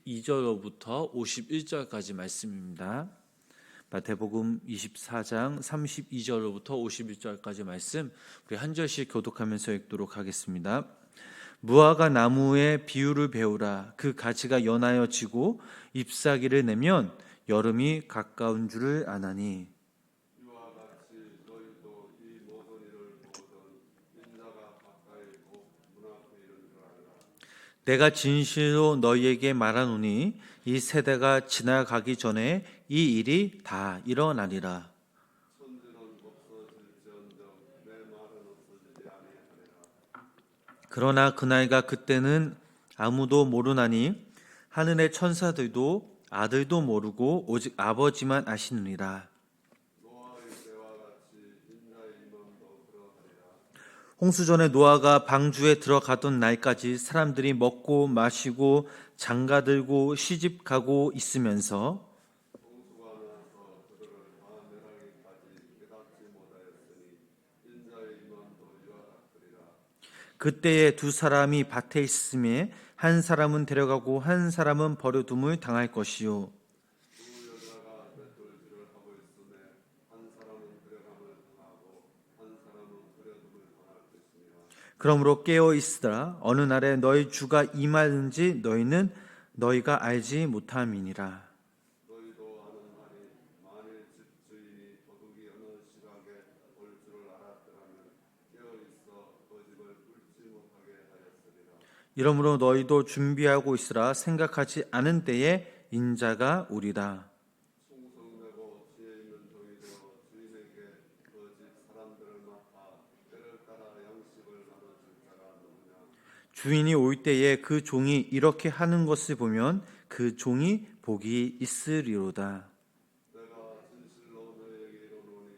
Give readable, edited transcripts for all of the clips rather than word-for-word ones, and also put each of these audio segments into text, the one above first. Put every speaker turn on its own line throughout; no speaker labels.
32절로부터 51절까지 말씀입니다. 마태복음 24장 32절로부터 51절까지 말씀 우리 한 절씩 교독하면서 읽도록 하겠습니다. 무화과 나무의 비유를 배우라. 그 가지가 연하여 지고 잎사귀를 내면 여름이 가까운 줄을 아나니
이와 같이 너희도 이 모든 일을 보거든 인자가 가까이 곧 문 앞에 이른 줄 알라.
내가 진실로 너희에게 말하노니 이 세대가 지나가기 전에 이 일이 다 일어나리라.
천지는 없어질지언정 내 말은 없어지지 아니하리라.
그러나 그날과 그때는 아무도 모르나니 하늘의 천사들도 아들도 모르고 오직 아버지만 아시느니라.
노아의 때와 같이 인자의 임함도 그러하리라.
홍수전에 노아가 방주에 들어가던 날까지 사람들이 먹고 마시고 장가들고 시집가고 있으면서
홍수가 나서 그들을 다 멸하기까지 깨닫지 못하였으니 인자의 임함도 이와 같으리라.
그때에 두 사람이 밭에 있음에 한 사람은 데려가고 한 사람은 버려둠을 당할 것이요
두 여자가 맷돌질을 하고 있음에 한 사람은 데려감을 당하고 한 사람은 버려둠을 당할 것이며
그러므로 깨어 있으라. 어느 날에 너희 주가 임하는지 너희가 알지 못함이니라.
너희도 아는 말이 만일 집주인이 도둑이 어느 시각에 올 줄을 알았더라면 깨어 있어 그 집을 뚫지 못하게 하였으리라.
이러므로 너희도 준비하고 있으라. 생각하지 않은 때에 인자가 오리라.
충성되고 지혜 있는 종이 되어 주인에게 그 집 사람들을 맡아 때를 따라 양식을 나눠줄 자가 누구냐.
주인이 올 때에 그 종이 이렇게 하는 것을 보면 그 종이 복이 있으리로다.
내가 진실로 너희에게 이르노니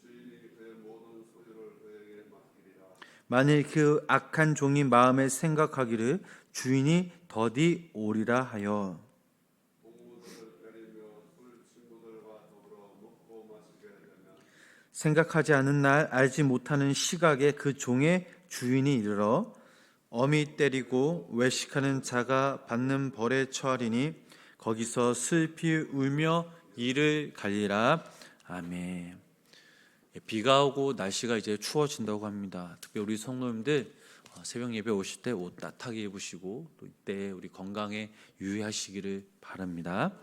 주인이 그의 모든 소유를 그에게 맡기리라.
만일 그 악한 종이 마음에 생각하기를 주인이 더디 오리라 하여
동무들을 때리며 술 친구들과 더불어 먹고 마시게 되면
생각하지 않은 날 알지 못하는 시각에 그 종의 주인이 이르러 엄히 때리고 외식하는 자가 받는 벌에 처하리니 거기서 슬피 울며 이를 갈리라. 아멘. 비가 오고 날씨가 이제 추워진다고 합니다. 특히 우리 성도님들 새벽 예배 오실 때 옷 따뜻하게 입으시고 또 이때 우리 건강에 유의하시기를 바랍니다.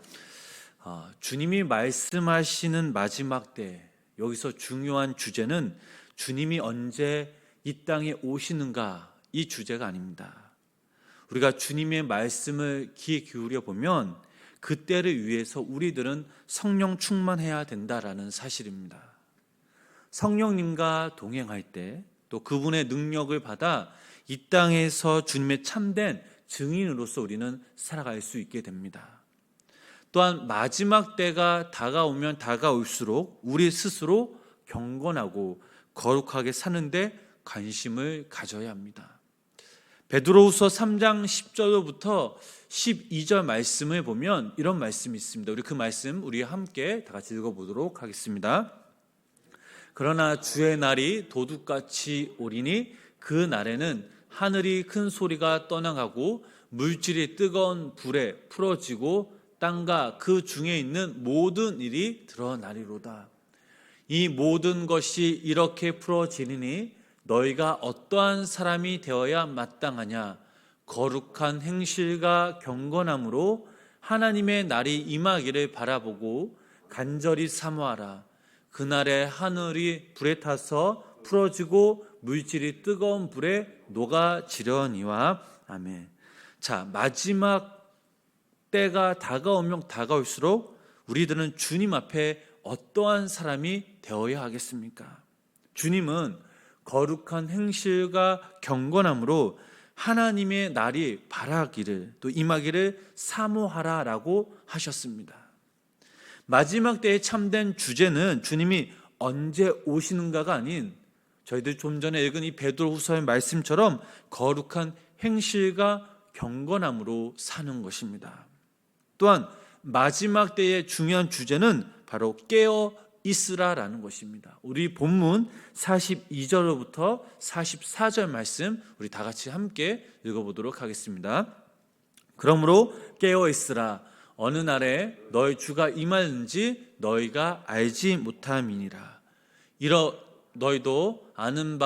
주님이 말씀하시는 마지막 때, 여기서 중요한 주제는 주님이 언제 이 땅에 오시는가, 이 주제가 아닙니다. 우리가 주님의 말씀을 귀에 기울여 보면 그때를 위해서 우리들은 성령 충만해야 된다라는 사실입니다. 성령님과 동행할 때 또 그분의 능력을 받아 이 땅에서 주님의 참된 증인으로서 우리는 살아갈 수 있게 됩니다. 또한 마지막 때가 다가오면 다가올수록 우리 스스로 경건하고 거룩하게 사는데 관심을 가져야 합니다. 베드로후서 3장 10절부터 12절 말씀을 보면 이런 말씀이 있습니다. 우리 그 말씀 우리 함께 다 같이 읽어보도록 하겠습니다. 그러나 주의 날이 도둑같이 오리니 그 날에는 하늘이 큰 소리가 떠나가고 물질이 뜨거운 불에 풀어지고 땅과 그 중에 있는 모든 일이 드러나리로다. 이 모든 것이 이렇게 풀어지리니 너희가 어떠한 사람이 되어야 마땅하냐. 거룩한 행실과 경건함으로 하나님의 날이 임하기를 바라보고 간절히 사모하라. 그날에 하늘이 불에 타서 풀어지고 물질이 뜨거운 불에 녹아지려니와. 아멘. 자, 마지막 때가 다가오면 다가올수록 우리들은 주님 앞에 어떠한 사람이 되어야 하겠습니까? 주님은 거룩한 행실과 경건함으로 하나님의 날이 발하기를 또 임하기를 사모하라라고 하셨습니다. 마지막 때의 참된 주제는 주님이 언제 오시는가가 아닌 저희들 좀 전에 읽은 이 베드로후서의 말씀처럼 거룩한 행실과 경건함으로 사는 것입니다. 또한 마지막 때의 중요한 주제는 바로 깨어 있으라라는 것입니다. 우리 본문 42절로부터 44절 말씀 우리 다 같이 함께 읽어보도록 하겠습니다. 그러므로 깨어 있으라. 어느 날에 너희 주가 임하는지 너희가 알지 못함이니라. 너희도 아는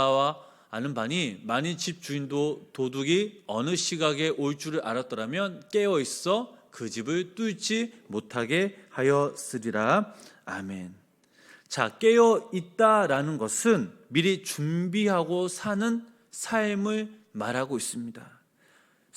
바니 만일 집 주인도 도둑이 어느 시각에 올 줄을 알았더라면 깨어 있어 그 집을 뚫지 못하게 하였으리라. 아멘. 자, 깨어 있다라는 것은 미리 준비하고 사는 삶을 말하고 있습니다.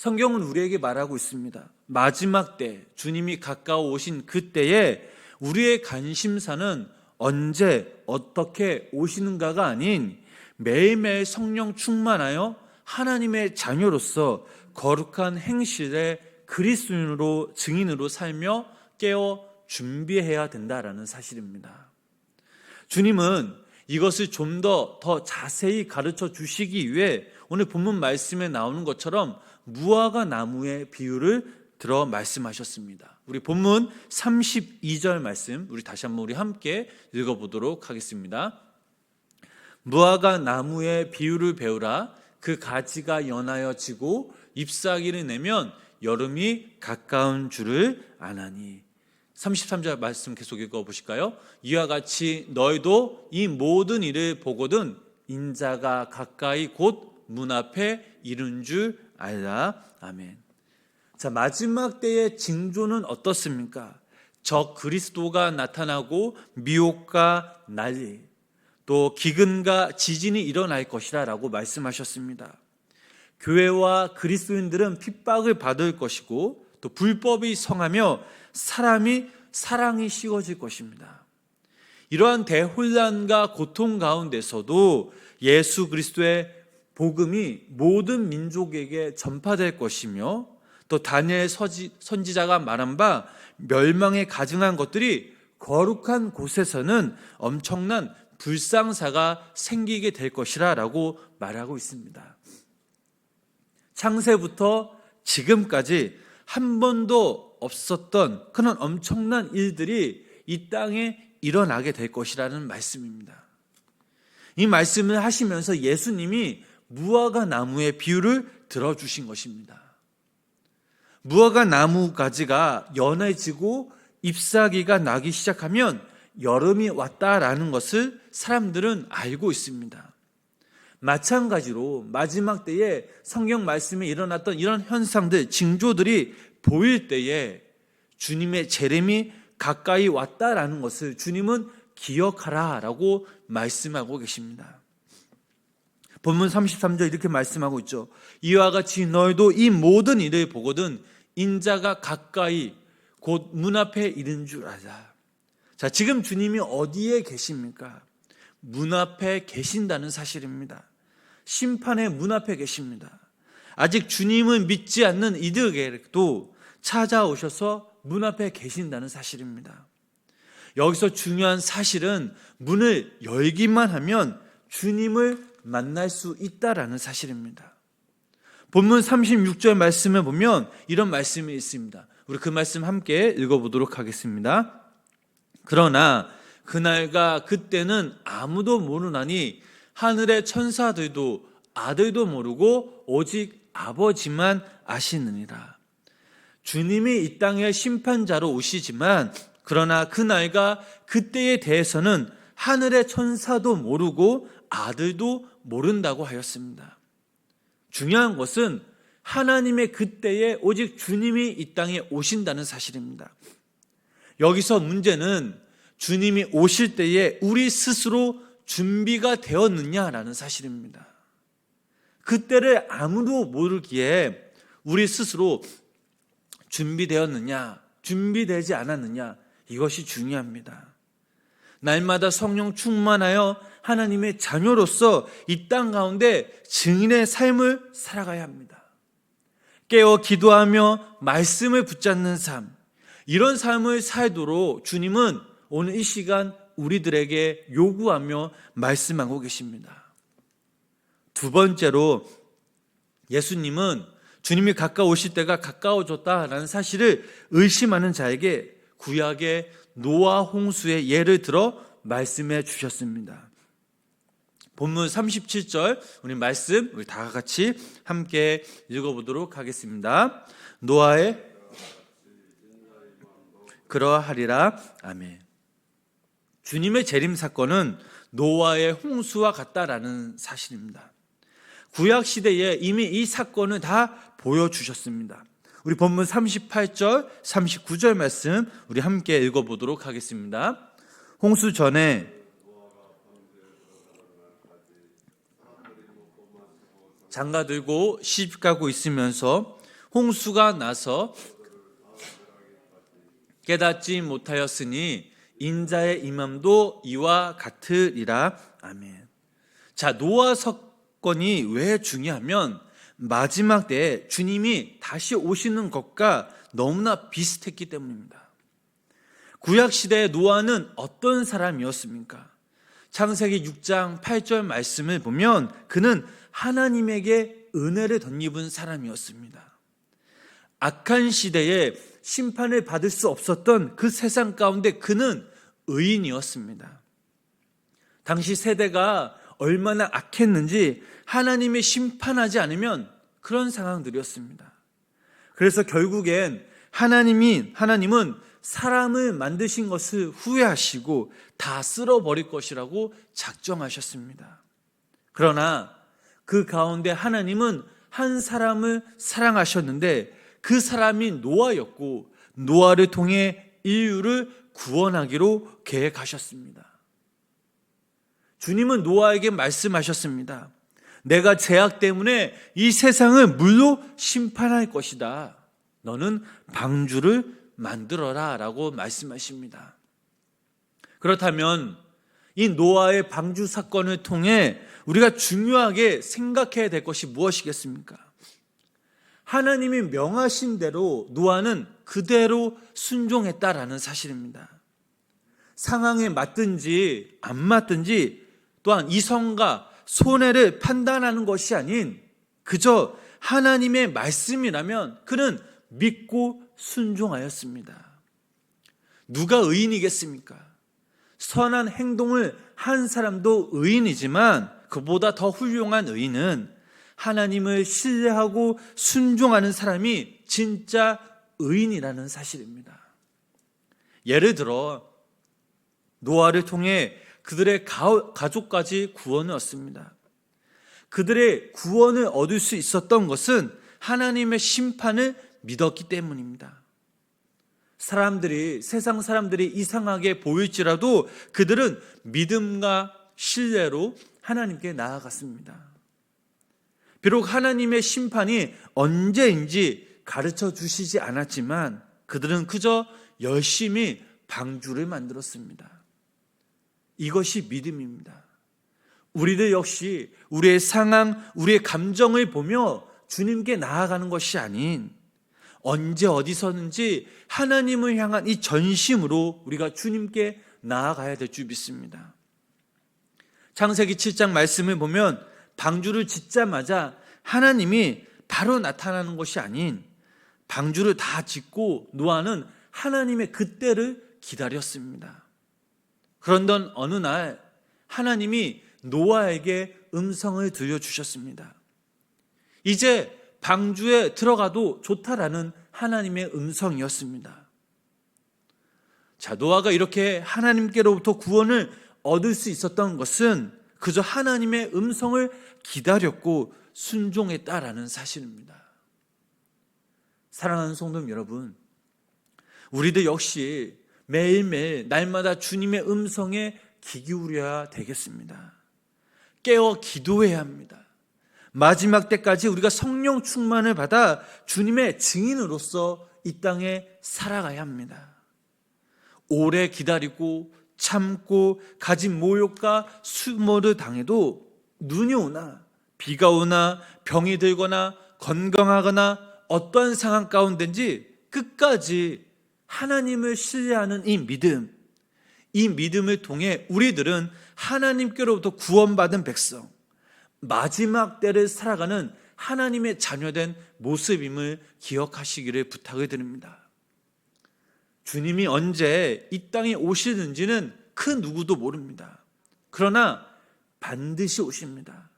성경은 우리에게 말하고 있습니다. 마지막 때, 주님이 가까워 오신 그때에 우리의 관심사는 언제 어떻게 오시는가가 아닌 매일매일 성령 충만하여 하나님의 자녀로서 거룩한 행실의 그리스도인으로 증인으로 살며 깨어 준비해야 된다라는 사실입니다. 주님은 이것을 좀 더 자세히 가르쳐 주시기 위해 오늘 본문 말씀에 나오는 것처럼 무화과 나무의 비유를 들어 말씀하셨습니다. 우리 본문 32절 말씀 우리 다시 한번 우리 함께 읽어보도록 하겠습니다. 무화과 나무의 비유를 배우라. 그 가지가 연하여 지고 잎사귀를 내면 여름이 가까운 줄을 아나니. 33절 말씀 계속 읽어보실까요? 이와 같이 너희도 이 모든 일을 보거든 인자가 가까이 곧 문 앞에 이른 줄 알라. 아멘. 자, 마지막 때의 징조는 어떻습니까? 적 그리스도가 나타나고 미혹과 난리, 또 기근과 지진이 일어날 것이라 라고 말씀하셨습니다. 교회와 그리스도인들은 핍박을 받을 것이고 또 불법이 성하며 사랑이 식어질 것입니다. 이러한 대혼란과 고통 가운데서도 예수 그리스도의 복음이 모든 민족에게 전파될 것이며 또 다니엘 선지자가 말한 바 멸망에 가증한 것들이 거룩한 곳에서는 엄청난 불상사가 생기게 될 것이라 라고 말하고 있습니다. 창세부터 지금까지 한 번도 없었던 그런 엄청난 일들이 이 땅에 일어나게 될 것이라는 말씀입니다. 이 말씀을 하시면서 예수님이 무화과 나무의 비유를 들어주신 것입니다. 무화과 나무 가지가 연해지고 잎사귀가 나기 시작하면 여름이 왔다라는 것을 사람들은 알고 있습니다. 마찬가지로 마지막 때에 성경 말씀에 일어났던 이런 현상들, 징조들이 보일 때에 주님의 재림이 가까이 왔다라는 것을 주님은 기억하라라고 말씀하고 계십니다. 본문 33절 이렇게 말씀하고 있죠. 이와 같이 너희도 이 모든 일을 보거든 인자가 가까이 곧 문 앞에 이른 줄 알라. 자, 지금 주님이 어디에 계십니까? 문 앞에 계신다는 사실입니다. 심판의 문 앞에 계십니다. 아직 주님을 믿지 않는 이들에게도 찾아오셔서 문 앞에 계신다는 사실입니다. 여기서 중요한 사실은 문을 열기만 하면 주님을 만날 수 있다라는 사실입니다. 본문 36절 말씀을 보면 이런 말씀이 있습니다. 우리 그 말씀 함께 읽어보도록 하겠습니다. 그러나 그날과 그때는 아무도 모르나니 하늘의 천사들도 아들도 모르고 오직 아버지만 아시느니라. 주님이 이 땅의 심판자로 오시지만 그러나 그날과 그때에 대해서는 하늘의 천사도 모르고 아들도 모른다고 하였습니다. 중요한 것은 하나님의 그때에 오직 주님이 이 땅에 오신다는 사실입니다. 여기서 문제는 주님이 오실 때에 우리 스스로 준비가 되었느냐라는 사실입니다. 그때를 아무도 모르기에 우리 스스로 준비되었느냐, 준비되지 않았느냐, 이것이 중요합니다. 날마다 성령 충만하여 하나님의 자녀로서 이 땅 가운데 증인의 삶을 살아가야 합니다. 깨어 기도하며 말씀을 붙잡는 삶, 이런 삶을 살도록 주님은 오늘 이 시간 우리들에게 요구하며 말씀하고 계십니다. 두 번째로 예수님은 주님이 가까우실 때가 가까워졌다라는 사실을 의심하는 자에게 구약의 노아 홍수의 예를 들어 말씀해 주셨습니다. 본문 37절 우리 말씀 우리 다 같이 함께 읽어보도록 하겠습니다. 노아의 그러하리라. 아멘. 주님의 재림 사건은 노아의 홍수와 같다라는 사실입니다. 구약 시대에 이미 이 사건을 다 보여주셨습니다. 우리 본문 38절, 39절 말씀 우리 함께 읽어보도록 하겠습니다. 홍수 전에 장가 들고 시집 가고 있으면서 홍수가 나서 깨닫지 못하였으니 인자의 임함도 이와 같으리라. 아멘. 자, 노아 사건이 왜 중요하면 마지막 때에 주님이 다시 오시는 것과 너무나 비슷했기 때문입니다. 구약 시대의 노아는 어떤 사람이었습니까? 창세기 6장 8절 말씀을 보면 그는 하나님에게 은혜를 덧입은 사람이었습니다. 악한 시대에 심판을 받을 수 없었던 그 세상 가운데 그는 의인이었습니다. 당시 세대가 얼마나 악했는지 하나님이 심판하지 않으면 그런 상황들이었습니다. 그래서 결국엔 하나님은 사람을 만드신 것을 후회하시고 다 쓸어버릴 것이라고 작정하셨습니다. 그러나 그 가운데 하나님은 한 사람을 사랑하셨는데 그 사람이 노아였고 노아를 통해 인류를 구원하기로 계획하셨습니다. 주님은 노아에게 말씀하셨습니다. 내가 죄악 때문에 이 세상을 물로 심판할 것이다. 너는 방주를 만들어라 라고 말씀하십니다. 그렇다면 이 노아의 방주 사건을 통해 우리가 중요하게 생각해야 될 것이 무엇이겠습니까? 하나님이 명하신 대로 노아는 그대로 순종했다라는 사실입니다. 상황에 맞든지 안 맞든지 또한 이성과 손해를 판단하는 것이 아닌 그저 하나님의 말씀이라면 그는 믿고 순종하였습니다. 누가 의인이겠습니까? 선한 행동을 한 사람도 의인이지만 그보다 더 훌륭한 의인은 하나님을 신뢰하고 순종하는 사람이 진짜 의인이라는 사실입니다. 예를 들어 노아를 통해 그들의 가족까지 구원을 얻습니다. 그들의 구원을 얻을 수 있었던 것은 하나님의 심판을 믿었기 때문입니다. 세상 사람들이 이상하게 보일지라도 그들은 믿음과 신뢰로 하나님께 나아갔습니다. 비록 하나님의 심판이 언제인지 가르쳐 주시지 않았지만 그들은 그저 열심히 방주를 만들었습니다. 이것이 믿음입니다. 우리들 역시 우리의 상황, 우리의 감정을 보며 주님께 나아가는 것이 아닌 언제 어디서든지 하나님을 향한 이 전심으로 우리가 주님께 나아가야 될 줄 믿습니다. 창세기 7장 말씀을 보면 방주를 짓자마자 하나님이 바로 나타나는 것이 아닌 방주를 다 짓고 노아는 하나님의 그때를 기다렸습니다. 그런데 어느 날 하나님이 노아에게 음성을 들려주셨습니다. 이제 방주에 들어가도 좋다라는 하나님의 음성이었습니다. 자, 노아가 이렇게 하나님께로부터 구원을 얻을 수 있었던 것은 그저 하나님의 음성을 기다렸고 순종했다라는 사실입니다. 사랑하는 성도 여러분, 우리들 역시 매일매일 날마다 주님의 음성에 귀 기울여야 되겠습니다. 깨어 기도해야 합니다. 마지막 때까지 우리가 성령 충만을 받아 주님의 증인으로서 이 땅에 살아가야 합니다. 오래 기다리고 참고 가진 모욕과 수모를 당해도 눈이 오나 비가 오나 병이 들거나 건강하거나 어떠한 상황 가운데인지 끝까지 하나님을 신뢰하는 이 믿음을 통해 우리들은 하나님께로부터 구원받은 백성, 마지막 때를 살아가는 하나님의 자녀된 모습임을 기억하시기를 부탁을 드립니다. 주님이 언제 이 땅에 오시는지는 그 누구도 모릅니다. 그러나 반드시 오십니다.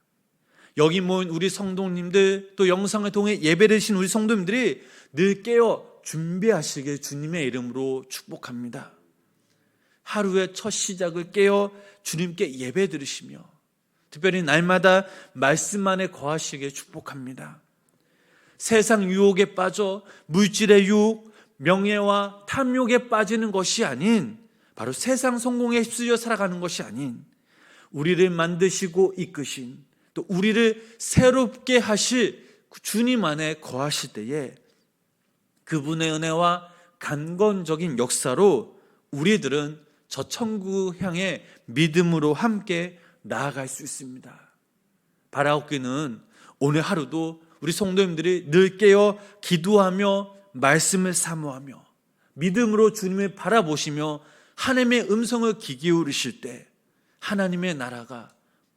여기 모인 우리 성도님들, 또 영상을 통해 예배를 드신 우리 성도님들이 늘 깨어 준비하시길 주님의 이름으로 축복합니다. 하루의 첫 시작을 깨어 주님께 예배 드리시며 특별히 날마다 말씀 안에 거하시길 축복합니다. 세상 유혹에 빠져 물질의 유혹, 명예와 탐욕에 빠지는 것이 아닌, 바로 세상 성공에 휩쓸려 살아가는 것이 아닌, 우리를 만드시고 이끄신, 또 우리를 새롭게 하실 주님 안에 거하실 때에 그분의 은혜와 강건적인 역사로 우리들은 저 천국 향해 믿음으로 함께 나아갈 수 있습니다. 바라옵기는 오늘 하루도 우리 성도님들이 늘 깨어 기도하며 말씀을 사모하며 믿음으로 주님을 바라보시며 하나님의 음성을 귀 기울이실 때 하나님의 나라가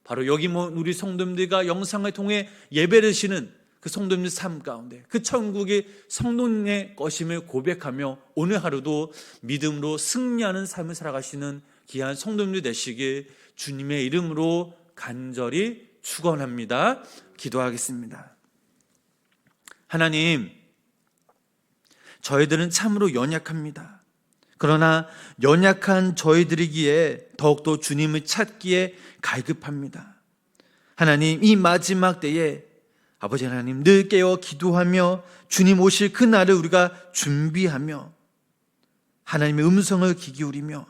바로 여기 우리 성도님들과 영상을 통해 예배를 드리는 그 성도님들 삶 가운데 그 천국이 성도님의 것임을 고백하며 오늘 하루도 믿음으로 승리하는 삶을 살아가시는 귀한 성도님들 되시길 주님의 이름으로 간절히 축원합니다. 기도하겠습니다. 하나님, 저희들은 참으로 연약합니다. 그러나 연약한 저희들이기에 더욱더 주님을 찾기에 갈급합니다. 하나님, 이 마지막 때에 아버지 하나님 늘 깨어 기도하며 주님 오실 그날을 우리가 준비하며 하나님의 음성을 귀 기울이며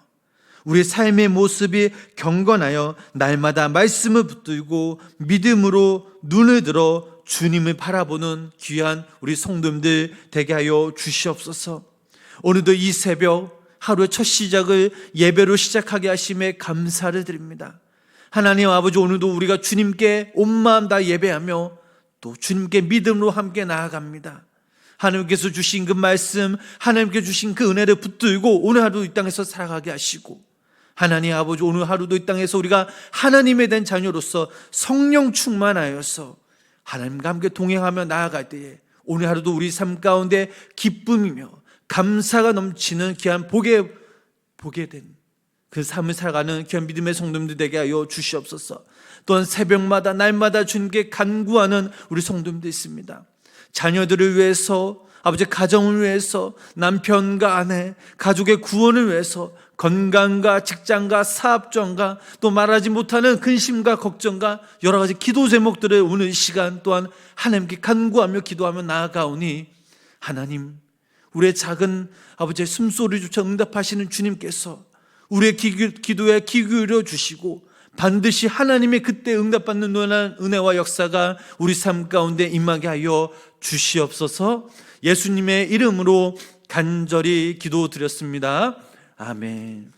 우리의 삶의 모습이 경건하여 날마다 말씀을 붙들고 믿음으로 눈을 들어 주님을 바라보는 귀한 우리 성도님들 되게 하여 주시옵소서. 오늘도 이 새벽 하루의 첫 시작을 예배로 시작하게 하심에 감사를 드립니다. 하나님 아버지, 오늘도 우리가 주님께 온 마음 다 예배하며 또 주님께 믿음으로 함께 나아갑니다. 하나님께서 주신 그 말씀, 하나님께 주신 그 은혜를 붙들고 오늘 하루 이 땅에서 살아가게 하시고, 하나님 아버지, 오늘 하루도 이 땅에서 우리가 하나님에 대한 자녀로서 성령 충만하여서 하나님과 함께 동행하며 나아갈 때에 오늘 하루도 우리 삶 가운데 기쁨이며 감사가 넘치는 귀한 보게 된 그 삶을 살아가는 귀한 믿음의 성도님들 되게 하여 주시옵소서. 또한 새벽마다 날마다 주님께 간구하는 우리 성도님들 있습니다. 자녀들을 위해서, 아버지 가정을 위해서, 남편과 아내, 가족의 구원을 위해서 건강과 직장과 사업전과 또 말하지 못하는 근심과 걱정과 여러 가지 기도 제목들을 오늘 이 시간 또한 하나님께 간구하며 기도하며 나아가오니, 하나님, 우리의 작은 아버지의 숨소리조차 응답하시는 주님께서 우리의 기도에 귀 기울여 주시고 반드시 하나님의 그때 응답받는 놀라운 은혜와 역사가 우리 삶 가운데 임하게 하여 주시옵소서. 예수님의 이름으로 간절히 기도드렸습니다. 아멘.